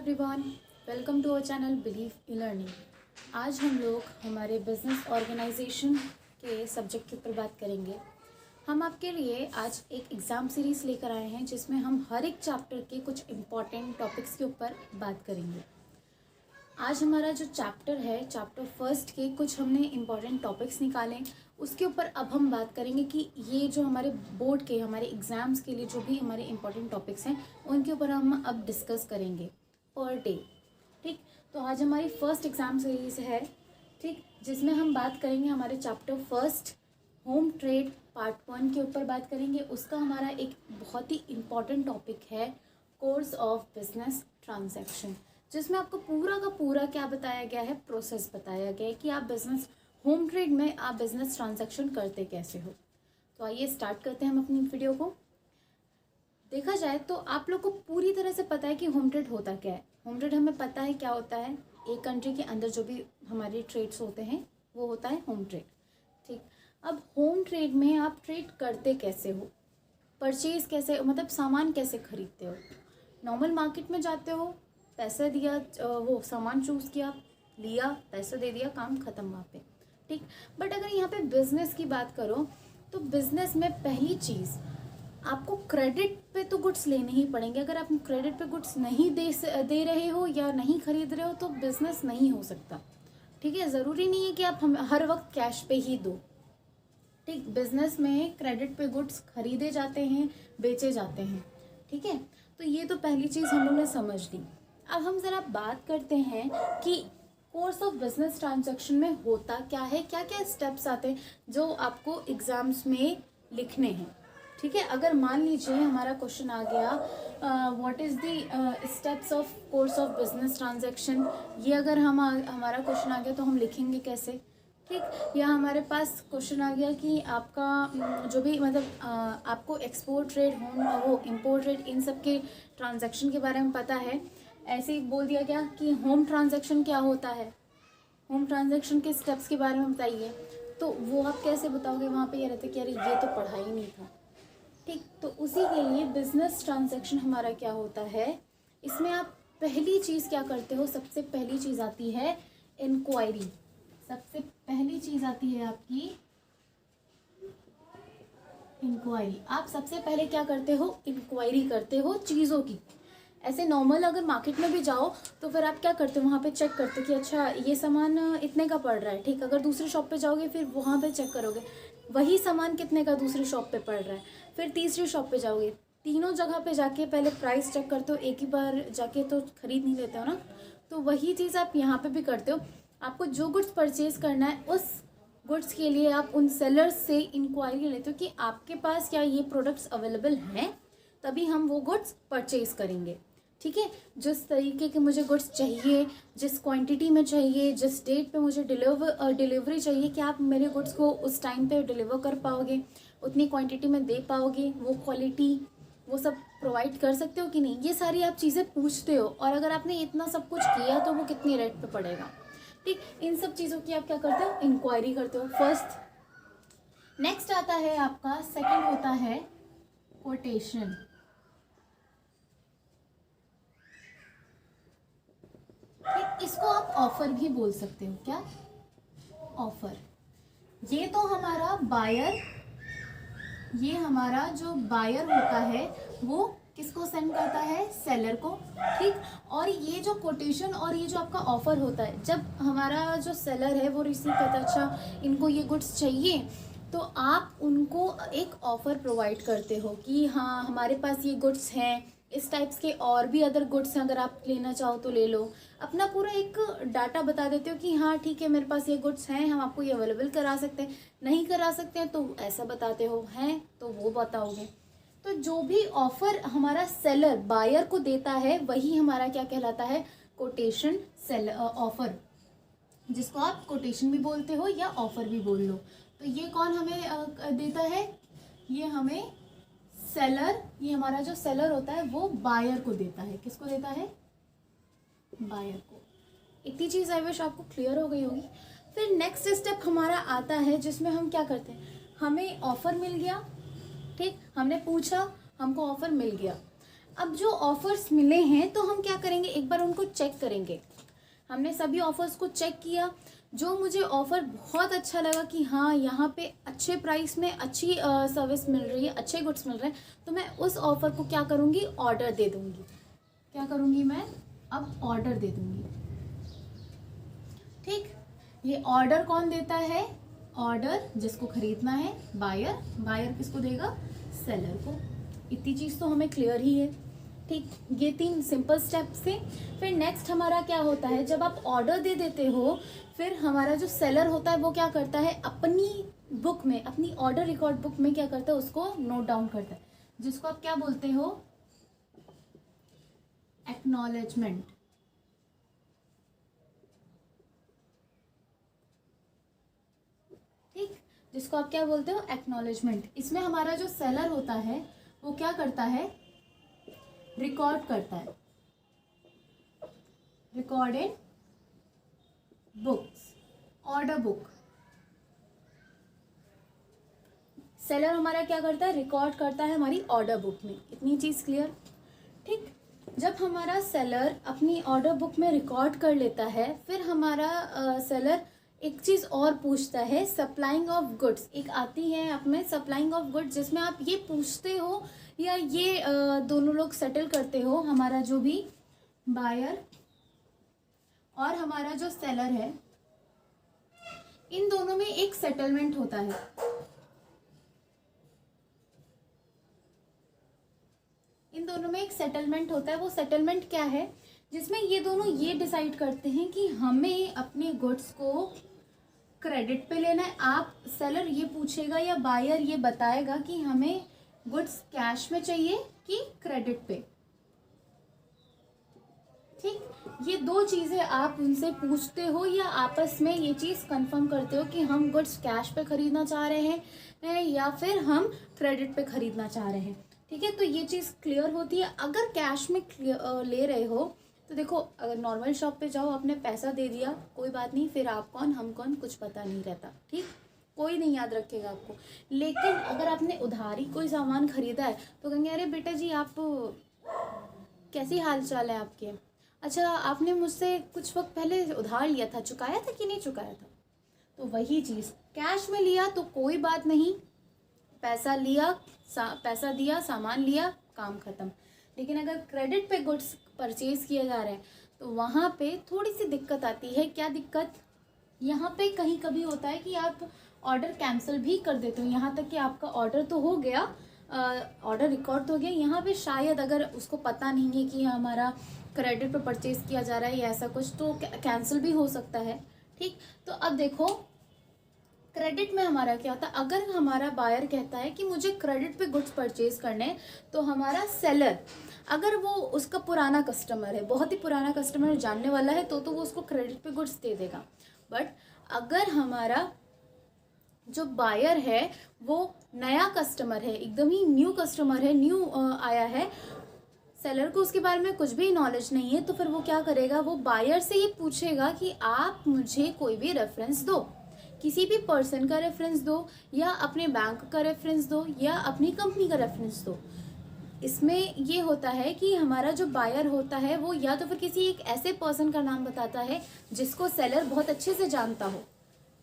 Everyone, welcome to our channel believe in learning. आज हम लोग हमारे बिजनेस ऑर्गेनाइजेशन के सब्जेक्ट के ऊपर बात करेंगे। हम आपके लिए आज एक एग्ज़ाम सीरीज़ लेकर आए हैं जिसमें हम हर एक चैप्टर के कुछ इम्पॉर्टेंट टॉपिक्स के ऊपर बात करेंगे। आज हमारा जो चैप्टर है, चैप्टर फर्स्ट के कुछ हमने इम्पॉर्टेंट टॉपिक्स निकाले, उसके ऊपर अब हम बात करेंगे कि ये जो हमारे बोर्ड के हमारे एग्ज़ाम्स के लिए जो भी हमारे इम्पॉर्टेंट टॉपिक्स हैं उनके ऊपर हम अब डिस्कस करेंगे पर डे। ठीक, तो आज हमारी फर्स्ट एग्ज़ाम सीरीज़ है, ठीक, जिसमें हम बात करेंगे हमारे chapter first home trade part 1 के ऊपर बात करेंगे। उसका हमारा एक बहुत ही इम्पॉर्टेंट टॉपिक है कोर्स ऑफ बिजनेस ट्रांजैक्शन, जिसमें आपको पूरा का पूरा क्या बताया गया है, प्रोसेस बताया गया है कि आप बिज़नेस होम ट्रेड में आप बिज़नेस ट्रांजैक्शन करते कैसे हो। तो आइए स्टार्ट करते हैं हम अपनी वीडियो को। देखा जाए तो आप लोग को पूरी तरह से पता है कि होम ट्रेड होता क्या है। होम ट्रेड हमें पता है क्या होता है, एक कंट्री के अंदर जो भी हमारे ट्रेड्स होते हैं वो होता है होम ट्रेड। ठीक, अब होम ट्रेड में आप ट्रेड करते कैसे हो, परचेज कैसे, मतलब सामान कैसे खरीदते हो। नॉर्मल मार्केट में जाते हो, पैसा दिया, वो सामान चूज़ किया, लिया, पैसा दे दिया, काम ख़त्म वहाँ पे। ठीक, बट अगर यहाँ पे बिज़नेस की बात करो तो बिज़नेस में पहली चीज़ आपको क्रेडिट पे तो गुड्स लेने ही पड़ेंगे। अगर आप क्रेडिट पे गुड्स नहीं दे रहे हो या नहीं खरीद रहे हो तो बिज़नेस नहीं हो सकता। ठीक है, ज़रूरी नहीं है कि आप हर वक्त कैश पे ही दो। ठीक, बिज़नेस में क्रेडिट पे गुड्स खरीदे जाते हैं, बेचे जाते हैं। ठीक है, तो ये तो पहली चीज़ हम लोग ने समझ ली। अब हम ज़रा बात करते हैं कि कोर्स ऑफ बिजनेस ट्रांजैक्शन में होता क्या है, क्या क्या स्टेप्स आते हैं जो आपको एग्ज़ाम्स में लिखने हैं। ठीक है, अगर मान लीजिए हमारा क्वेश्चन आ गया what is the steps of course of business transaction, ये अगर हमारा क्वेश्चन आ गया तो हम लिखेंगे कैसे। ठीक, या हमारे पास क्वेश्चन आ गया कि आपका जो भी मतलब आपको एक्सपोर्ट ट्रेड, होम वो इम्पोर्ट ट्रेड, इन सब के ट्रांजैक्शन के बारे में पता है। ऐसे ही बोल दिया गया कि होम ट्रांजैक्शन क्या होता है, होम ट्रांजैक्शन के स्टेप्स के बारे में बताइए, तो वो आप कैसे बताओगे। वहाँ पे ये रहते कि अरे ये तो पढ़ा ही नहीं था। ठीक, तो उसी के लिए बिजनेस ट्रांजैक्शन हमारा क्या होता है, इसमें आप पहली चीज़ क्या करते हो, सबसे पहली चीज़ आती है इंक्वायरी। सबसे पहली चीज़ आती है आपकी इंक्वायरी। आप सबसे पहले क्या करते हो, इंक्वायरी करते हो चीज़ों की। ऐसे नॉर्मल अगर मार्केट में भी जाओ तो फिर आप क्या करते हो, वहाँ पे चेक करते हो कि अच्छा ये सामान इतने का पड़ रहा है। ठीक, अगर दूसरी शॉप पे जाओगे फिर वहाँ पे चेक करोगे वही सामान कितने का दूसरी शॉप पे पड़ रहा है। फिर तीसरी शॉप पे जाओगे, तीनों जगह पे जाके पहले प्राइस चेक करते हो, एक ही बार जाके तो खरीद नहीं लेते हो ना। तो वही चीज़ आप यहाँ पे भी करते हो। आपको जो गुड्स परचेज करना है उस गुड्स के लिए आप उन सेलर्स से इंक्वायरी लेते हो कि आपके पास क्या ये प्रोडक्ट्स अवेलेबल हैं, तभी हम वो गुड्स परचेज करेंगे। ठीक है, जिस तरीके के मुझे गुड्स चाहिए, जिस क्वांटिटी में चाहिए, जिस डेट पे मुझे डिलीवरी चाहिए, कि आप मेरे गुड्स को उस टाइम पे डिलीवर कर पाओगे, उतनी क्वांटिटी में दे पाओगे, वो क्वालिटी वो सब प्रोवाइड कर सकते हो कि नहीं, ये सारी आप चीज़ें पूछते हो। और अगर आपने इतना सब कुछ किया तो वो कितनी रेट पे पड़ेगा। ठीक, इन सब चीज़ों की आप क्या करते हो, इंक्वायरी करते हो फर्स्ट। नेक्स्ट आता है आपका सेकंड होता है कोटेशन। इसको आप ऑफर भी बोल सकते हो। क्या, ऑफर। ये तो हमारा बायर, ये हमारा जो बायर होता है वो किसको सेंड करता है, सेलर को। ठीक, और ये जो कोटेशन और ये जो आपका ऑफर होता है, जब हमारा जो सेलर है वो रिसीव करता है अच्छा इनको ये गुड्स चाहिए, तो आप उनको एक ऑफ़र प्रोवाइड करते हो कि हाँ हमारे पास ये गुड्स हैं, इस टाइप्स के और भी अदर गुड्स हैं, अगर आप लेना चाहो तो ले लो। अपना पूरा एक डाटा बता देते हो कि हाँ ठीक है मेरे पास ये गुड्स हैं, हम आपको ये अवेलेबल करा सकते हैं, नहीं करा सकते हैं तो ऐसा बताते हो, हैं तो वो बताओगे। तो जो भी ऑफ़र हमारा सेलर बायर को देता है वही हमारा क्या कहलाता है, कोटेशन सेल ऑफ़र, जिसको आप कोटेशन भी बोलते हो या ऑफ़र भी बोल लो। तो ये कौन हमें देता है, ये हमें सेलर, ये हमारा जो सेलर होता है वो बायर को देता है। किसको देता है, बायर को। इतनी चीज़ आई विश आपको क्लियर हो गई होगी। फिर नेक्स्ट स्टेप हमारा आता है जिसमें हम क्या करते हैं, हमें ऑफ़र मिल गया। ठीक, हमने पूछा, हमको ऑफ़र मिल गया। अब जो ऑफर्स मिले हैं तो हम क्या करेंगे, एक बार उनको चेक करेंगे। हमने सभी ऑफर्स को चेक किया, जो मुझे ऑफ़र बहुत अच्छा लगा कि हाँ यहाँ पे अच्छे प्राइस में अच्छी सर्विस मिल रही है, अच्छे गुड्स मिल रहे हैं, तो मैं उस ऑफ़र को क्या करूँगी, ऑर्डर दे दूँगी। क्या करूँगी मैं, अब ऑर्डर दे दूँगी। ठीक, ये ऑर्डर कौन देता है, ऑर्डर जिसको खरीदना है बायर, बायर किसको देगा, सेलर को। इतनी चीज़ तो हमें क्लियर ही है। ठीक, ये 3 सिंपल स्टेप्स थे। फिर नेक्स्ट हमारा क्या होता है, जब आप ऑर्डर दे देते हो फिर हमारा जो सेलर होता है वो क्या करता है, अपनी बुक में, अपनी ऑर्डर रिकॉर्ड बुक में क्या करता है, उसको नोट डाउन करता है, जिसको आप क्या बोलते हो, एक्नॉलेजमेंट। ठीक, जिसको आप क्या बोलते हो, एक्नॉलेजमेंट। इसमें हमारा जो सेलर होता है वो क्या करता है, रिकॉर्ड करता है, recorded books, order book. Seller हमारा क्या करता है, रिकॉर्ड करता है हमारी ऑर्डर बुक में। इतनी चीज़ क्लियर। ठीक, जब हमारा सेलर अपनी ऑर्डर बुक में रिकॉर्ड कर लेता है, फिर हमारा सेलर एक चीज़ और पूछता है, सप्लाइंग ऑफ गुड्स। एक आती है आप में सप्लाइंग ऑफ गुड्स, जिसमें आप ये पूछते हो या ये दोनों लोग सेटल करते हो, हमारा जो भी बायर और हमारा जो सेलर है, इन दोनों में एक सेटलमेंट होता है। इन दोनों में एक सेटलमेंट होता है। वो सेटलमेंट क्या है, जिसमें ये दोनों ये डिसाइड करते हैं कि हमें अपने गुड्स को क्रेडिट पे लेना है। आप, सेलर ये पूछेगा या बायर ये बताएगा कि हमें गुड्स कैश में चाहिए कि क्रेडिट पे। ठीक, ये 2 चीज़ें आप उनसे पूछते हो या आपस में ये चीज़ कंफर्म करते हो कि हम गुड्स कैश पे ख़रीदना चाह रहे हैं या फिर हम क्रेडिट पे ख़रीदना चाह रहे हैं। ठीक है, तो ये चीज़ क्लियर होती है। अगर कैश में ले रहे हो तो देखो, अगर नॉर्मल शॉप पे जाओ, आपने पैसा दे दिया, कोई बात नहीं, फिर आप कौन हम कौन कुछ पता नहीं रहता। ठीक, कोई नहीं याद रखेगा आपको। लेकिन अगर आपने उधारी कोई सामान खरीदा है तो कहेंगे, अरे बेटा जी आप कैसी हाल चाल है आपके, अच्छा आपने मुझसे कुछ वक्त पहले उधार लिया था, चुकाया था कि नहीं चुकाया था। तो वही चीज़ कैश में लिया तो कोई बात नहीं, पैसा लिया, पैसा दिया, सामान लिया, काम ख़त्म। लेकिन अगर क्रेडिट पे गुड्स परचेज किए जा रहे हैं तो वहाँ पे थोड़ी सी दिक्कत आती है। क्या दिक्कत, यहाँ पे कहीं कभी होता है कि आप ऑर्डर कैंसिल भी कर देते हो, यहाँ तक कि आपका ऑर्डर तो हो गया, ऑर्डर रिकॉर्ड तो हो गया, यहाँ पे शायद अगर उसको पता नहीं है कि हमारा क्रेडिट पे परचेज किया जा रहा है या ऐसा कुछ, तो कैंसिल भी हो सकता है। ठीक, तो अब देखो क्रेडिट में हमारा क्या होता है, अगर हमारा बायर कहता है कि मुझे क्रेडिट पे गुड्स परचेज करने हैं, तो हमारा सेलर, अगर वो उसका पुराना कस्टमर है, बहुत ही पुराना कस्टमर जानने वाला है, तो वो उसको क्रेडिट पे गुड्स दे देगा। बट अगर हमारा जो बायर है वो नया कस्टमर है, एकदम ही न्यू कस्टमर है, न्यू आया है, सेलर को उसके बारे में कुछ भी नॉलेज नहीं है, तो फिर वो क्या करेगा, वो बायर से ये पूछेगा कि आप मुझे कोई भी रेफरेंस दो, किसी भी पर्सन का रेफरेंस दो, या अपने बैंक का रेफरेंस दो, या अपनी कंपनी का रेफरेंस दो। इसमें ये होता है कि हमारा जो बायर होता है वो या तो फिर किसी एक ऐसे पर्सन का नाम बताता है जिसको सेलर बहुत अच्छे से जानता हो।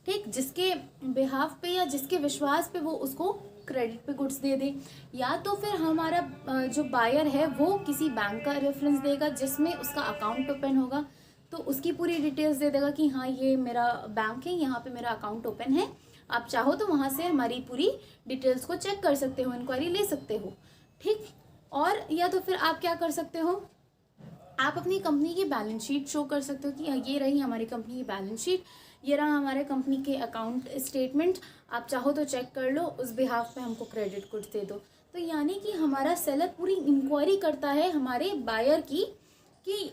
ठीक, जिसके बिहाफ पे या जिसके विश्वास पे वो उसको क्रेडिट पे गुड्स दे दे, या तो फिर हमारा जो बायर है वो किसी बैंक का रेफरेंस देगा जिसमें उसका अकाउंट ओपन होगा, तो उसकी पूरी डिटेल्स दे देगा कि हाँ ये मेरा बैंक है, यहाँ पे मेरा अकाउंट ओपन है, आप चाहो तो वहाँ से हमारी पूरी डिटेल्स को चेक कर सकते हो, इंक्वायरी ले सकते हो। ठीक, और या तो फिर आप क्या कर सकते हो, आप अपनी कंपनी की बैलेंस शीट शो कर सकते हो कि ये रही हमारी कंपनी की बैलेंस शीट, ये रहा हमारे कंपनी के अकाउंट स्टेटमेंट, आप चाहो तो चेक कर लो, उस बिहाफ पे हमको क्रेडिट गुड्स दे दो। तो यानी कि हमारा सेलर पूरी इंक्वायरी करता है हमारे बायर की कि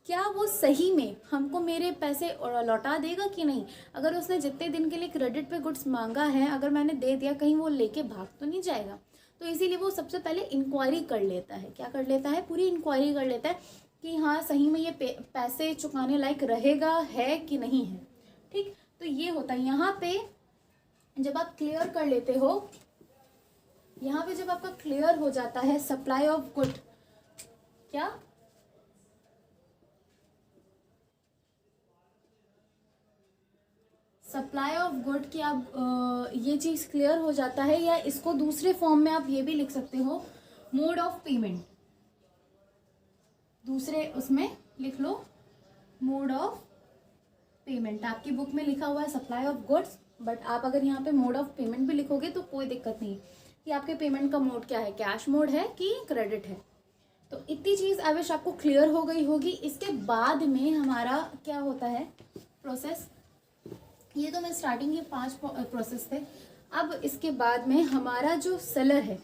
क्या वो सही में हमको मेरे पैसे लौटा देगा कि नहीं। अगर उसने जितने दिन के लिए क्रेडिट पे गुड्स मांगा है, अगर मैंने दे दिया, कहीं वो लेके भाग तो नहीं जाएगा। तो इसीलिए वो सबसे पहले इंक्वायरी कर लेता है। क्या कर लेता है, पूरी इंक्वायरी कर लेता है कि हाँ सही में ये पैसे चुकाने लायक रहेगा है कि नहीं है। ठीक, तो ये होता है। यहाँ पे जब आप क्लियर कर लेते हो, यहाँ पे जब आपका क्लियर हो जाता है सप्लाई ऑफ गुड, क्या? सप्लाई ऑफ गुड की आप ये चीज़ क्लियर हो जाता है, या इसको दूसरे फॉर्म में आप ये भी लिख सकते हो, मोड ऑफ पेमेंट। दूसरे उसमें लिख लो मोड ऑफ पेमेंट। आपकी बुक में लिखा हुआ है सप्लाई ऑफ गुड्स, बट आप अगर यहाँ पे मोड ऑफ पेमेंट भी लिखोगे तो कोई दिक्कत नहीं कि आपके पेमेंट का मोड क्या है, कैश मोड है कि क्रेडिट है। तो इतनी चीज़ आई विश आपको क्लियर हो गई होगी। इसके बाद में हमारा क्या होता है प्रोसेस, ये तो मैं स्टार्टिंग के 5 प्रोसेस थे। अब इसके बाद में हमारा जो सेलर है,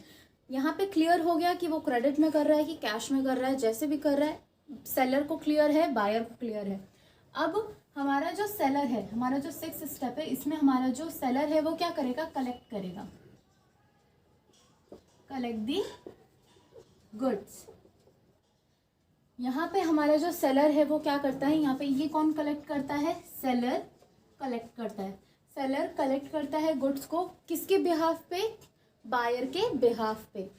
यहाँ पे क्लियर हो गया कि वो क्रेडिट में कर रहा है कि कैश में कर रहा है, जैसे भी कर रहा है। सेलर को क्लियर है, बायर को क्लियर है। अब हमारा जो सेलर है, हमारा जो 6th स्टेप है, इसमें हमारा जो सेलर है वो क्या करेगा, कलेक्ट करेगा, कलेक्ट दी गुड्स। यहाँ पे हमारा जो सेलर है वो क्या करता है, यहाँ पे ये कौन कलेक्ट करता है, सेलर कलेक्ट करता है। सेलर कलेक्ट करता है गुड्स को किसके बिहाफ पे, बायर के बिहाफ पे।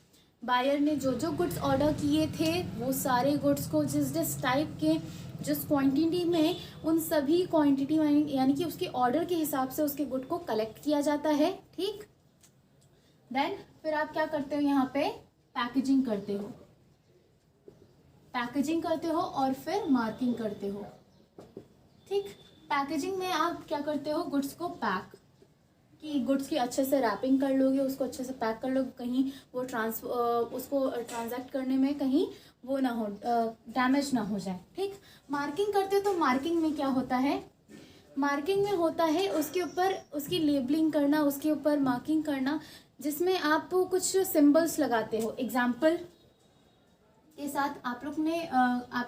बायर ने जो जो गुड्स ऑर्डर किए थे वो सारे गुड्स को जिस टाइप के, जिस क्वांटिटी में, उन सभी क्वांटिटी यानी कि उसके ऑर्डर के हिसाब से उसके गुड को कलेक्ट किया जाता है। ठीक, देन फिर आप क्या करते हो, यहाँ पे पैकेजिंग करते हो, पैकेजिंग करते हो और फिर मार्किंग करते हो। ठीक, पैकेजिंग में आप क्या करते हो, गुड्स को पैक, कि गुड्स की अच्छे से रैपिंग कर लोगे, उसको अच्छे से पैक कर लोगे, कहीं वो उसको ट्रांजैक्ट करने में कहीं वो ना हो, डैमेज ना हो जाए। ठीक, मार्किंग करते हो तो मार्किंग में क्या होता है, मार्किंग में होता है उसके ऊपर उसकी लेबलिंग करना, उसके ऊपर मार्किंग करना, जिसमें आप कुछ सिंबल्स लगाते हो। एग्जाम्पल के साथ आप लोग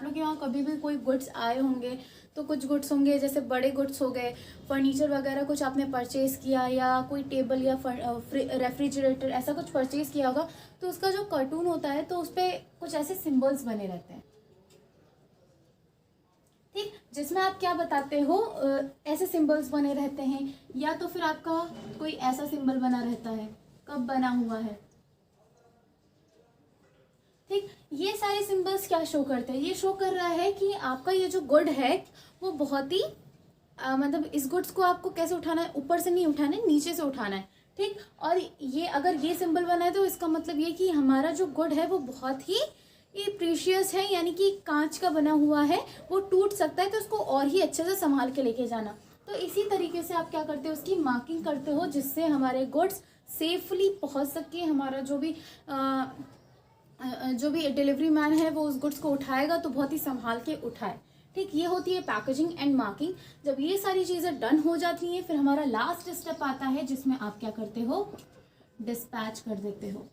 के वहाँ कभी भी कोई गुड्स आए होंगे तो कुछ गुड्स होंगे, जैसे बड़े गुड्स हो गए, फर्नीचर वगैरह कुछ आपने परचेज़ किया, या कोई टेबल या रेफ्रिजरेटर ऐसा कुछ परचेज़ किया होगा, तो उसका जो कार्टून होता है तो उस पर कुछ ऐसे सिंबल्स बने रहते हैं। ठीक, जिसमें आप क्या बताते हो, ऐसे सिंबल्स बने रहते हैं, या तो फिर आपका कोई ऐसा सिंबल बना रहता है, कब बना हुआ है। ठीक, ये सारे सिंबल्स क्या शो करते हैं, ये शो कर रहा है कि आपका ये जो गुड है वो बहुत ही मतलब इस गुड्स को आपको कैसे उठाना है, ऊपर से नहीं उठाना है, नीचे से उठाना है। ठीक, और ये अगर ये सिंबल बना है तो इसका मतलब ये कि हमारा जो गुड है वो बहुत ही प्रीशियस है, यानी कि कांच का बना हुआ है, वो टूट सकता है, तो उसको और ही अच्छे से संभाल के लेके जाना। तो इसी तरीके से आप क्या करते हो, उसकी मार्किंग करते हो, जिससे हमारे गुड्स सेफली पहुंच सके। हमारा जो भी डिलीवरी मैन है वो उस गुड्स को उठाएगा तो बहुत ही संभाल के उठाए। ठीक, ये होती है पैकेजिंग एंड मार्किंग। जब ये सारी चीज़ें डन हो जाती हैं, फिर हमारा लास्ट स्टेप आता है, जिसमें आप क्या करते हो, डिस्पैच कर देते हो।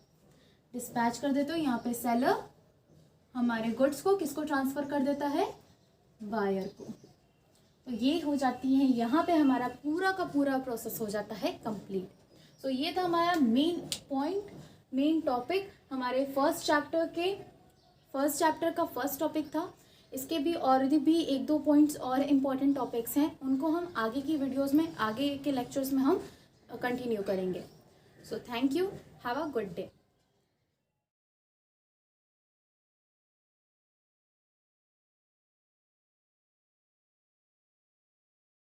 डिस्पैच कर देते हो, यहाँ पे सेलर हमारे गुड्स को किसको ट्रांसफ़र कर देता है, बायर को। तो ये हो जाती है, यहाँ पे हमारा पूरा का पूरा प्रोसेस हो जाता है कंप्लीट। सो ये था हमारा मेन पॉइंट, मेन टॉपिक हमारे फर्स्ट चैप्टर का फर्स्ट टॉपिक था। इसके भी और भी 1-2 पॉइंट्स और इम्पॉर्टेंट टॉपिक्स हैं, उनको हम आगे की वीडियोस में, आगे के लेक्चर्स में हम कंटिन्यू करेंगे। So thank you, have a good day.